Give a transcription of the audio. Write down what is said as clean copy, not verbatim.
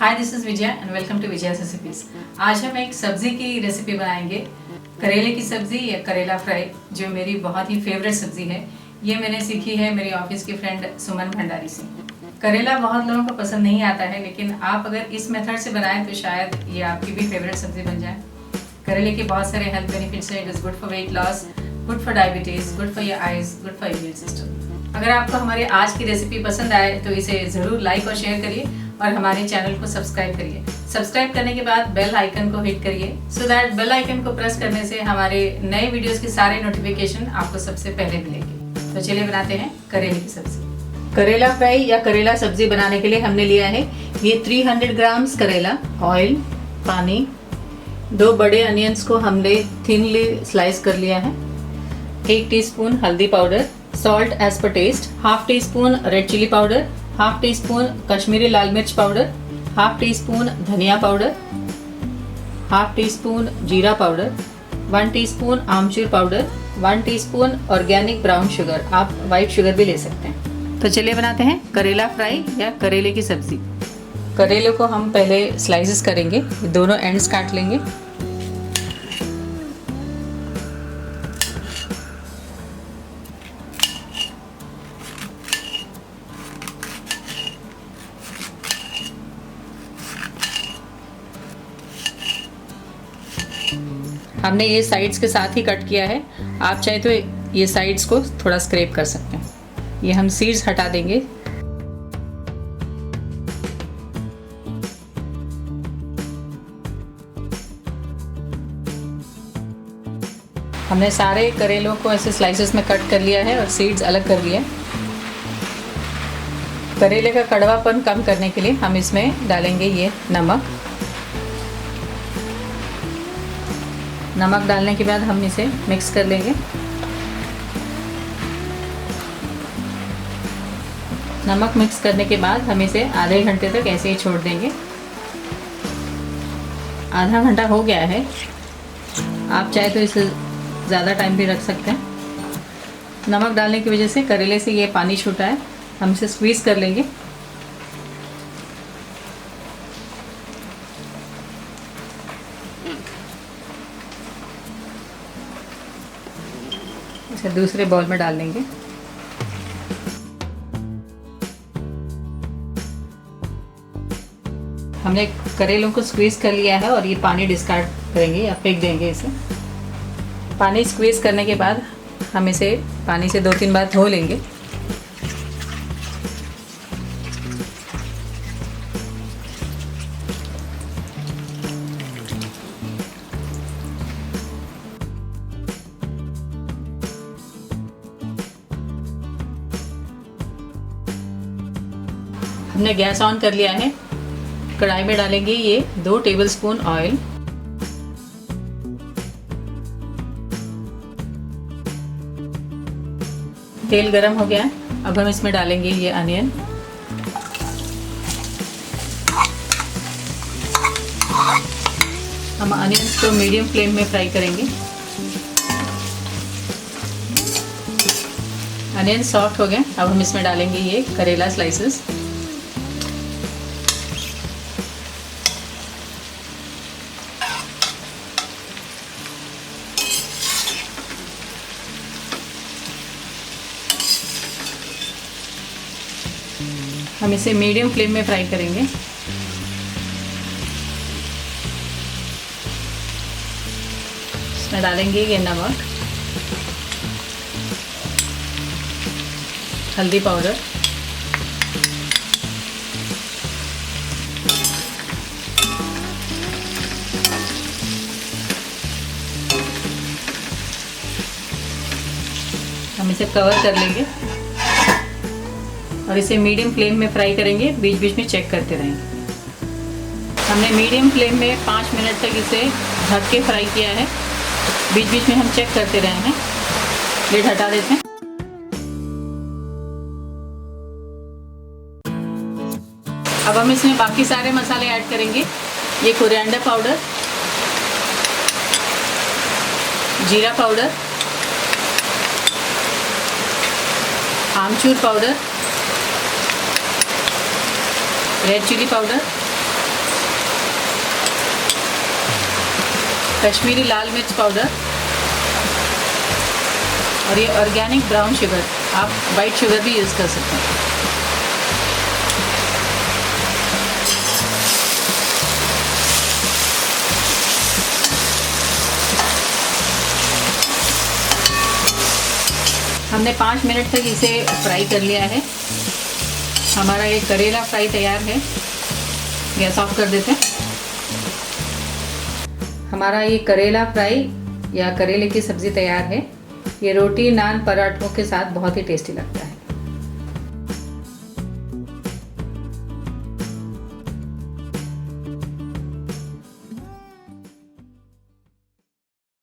Hi this is Vijay and welcome to Vijay recipes. आज हम एक सब्ज़ी की रेसिपी बनाएंगे, करेले की सब्ज़ी या करेला फ्राई, जो मेरी बहुत ही फेवरेट सब्ज़ी है। ये मैंने सीखी है मेरी ऑफिस की फ्रेंड सुमन भंडारी से। करेला बहुत लोगों को पसंद नहीं आता है, लेकिन आप अगर इस मेथड से बनाएं तो शायद ये आपकी भी फेवरेट सब्ज़ी बन जाए। करेले के बहुत सारे हेल्थ बेनिफिट्स हैं। It is good for weight loss, good for diabetes, good for your eyes, good for immune system. अगर आपको हमारे आज की रेसिपी पसंद आए तो इसे ज़रूर लाइक और शेयर करिए और हमारे चैनल को सब्सक्राइब करिए। सब्सक्राइब करने के बाद बेल आइकन को हिट करिए, सो दैट बेल आइकन को प्रेस करने से हमारे नए वीडियोस के सारे नोटिफिकेशन आपको सबसे पहले मिलेंगे। तो चलिए बनाते हैं करेले की सब्जी। करेला फ्राई या करेला सब्जी बनाने के लिए हमने लिया है ये 300 ग्राम्स करेला, ऑयल, पानी, 2 बड़े अनियंस को हमने थिनली स्लाइस कर लिया है, 1 टीस्पून हल्दी powder, salt as per taste, half teaspoon red chilli powder, half teaspoon Kashmiri लाल मिर्च पाउडर, हाफ टी स्पून धनिया पाउडर, हाफ टी स्पून जीरा पाउडर, 1 टीस्पून आमचूर powder, 1 teaspoon organic brown sugar. आप वाइट शुगर भी ले सकते हैं। तो चलिए बनाते हैं करेला फ्राई या करेले की सब्ज़ी। करेले को हम पहले स्लाइसेस करेंगे, दोनों एंड्स काट लेंगे। हमने ये साइड्स के साथ ही कट किया है। आप चाहे तो ये साइड्स को थोड़ा स्क्रैप कर सकते हैं। ये हम सीड्स हटा देंगे। हमने सारे करेलों को ऐसे स्लाइसेस में कट कर लिया है और सीड्स अलग कर लिया है। करेले का कड़वापन कम करने के लिए हम इसमें डालेंगे ये नमक। नमक डालने के बाद हम इसे मिक्स कर लेंगे। नमक मिक्स करने के बाद हम इसे आधे घंटे तक ऐसे ही छोड़ देंगे। आधा घंटा हो गया है। आप चाहे तो इसे ज़्यादा टाइम भी रख सकते हैं। नमक डालने की वजह से करेले से ये पानी छूटा है। हम इसे स्क्वीज़ कर लेंगे। इसे दूसरे बाउल में डाल लेंगे। हमने करेलों को स्क्वीज़ कर लिया है और ये पानी डिस्कार्ड करेंगे या फेंक देंगे इसे। पानी स्क्वीज़ करने के बाद हम इसे पानी से 2-3 बार धो लेंगे। हमने गैस ऑन कर लिया है। कढ़ाई में डालेंगे ये 2 टेबलस्पून ऑयल। तेल गरम हो गया। अब हम इसमें डालेंगे ये अनियन। हम अनियंस को मीडियम फ्लेम में फ्राई करेंगे। अनियन सॉफ्ट हो गए। अब हम इसमें डालेंगे ये करेला स्लाइसेस। हम इसे मीडियम फ्लेम में फ्राई करेंगे। इसमें डालेंगे ये नमक, हल्दी पाउडर, हम इसे कवर कर लेंगे और इसे मीडियम फ्लेम में फ्राई करेंगे। बीच बीच में चेक करते रहेंगे। हमने मीडियम फ्लेम में 5 मिनट तक इसे ढक के फ्राई किया है। बीच बीच में हम चेक करते रहे हैं। लिड हटा देते हैं। अब हम इसमें बाकी सारे मसाले ऐड करेंगे। ये कोरिएंडर पाउडर, जीरा पाउडर, आमचूर powder, red chilli powder, Kashmiri लाल मिर्च पाउडर और ये ऑर्गेनिक ब्राउन शुगर, आप वाइट शुगर भी यूज़ कर सकते हैं। हमने 5 मिनट तक इसे फ्राई कर लिया है। हमारा ये करेला फ्राई तैयार है। गैस ऑफ कर देते हैं। हमारा ये करेला फ्राई या करेले की सब्ज़ी तैयार है। ये रोटी, नान, पराठों के साथ बहुत ही टेस्टी लगता है।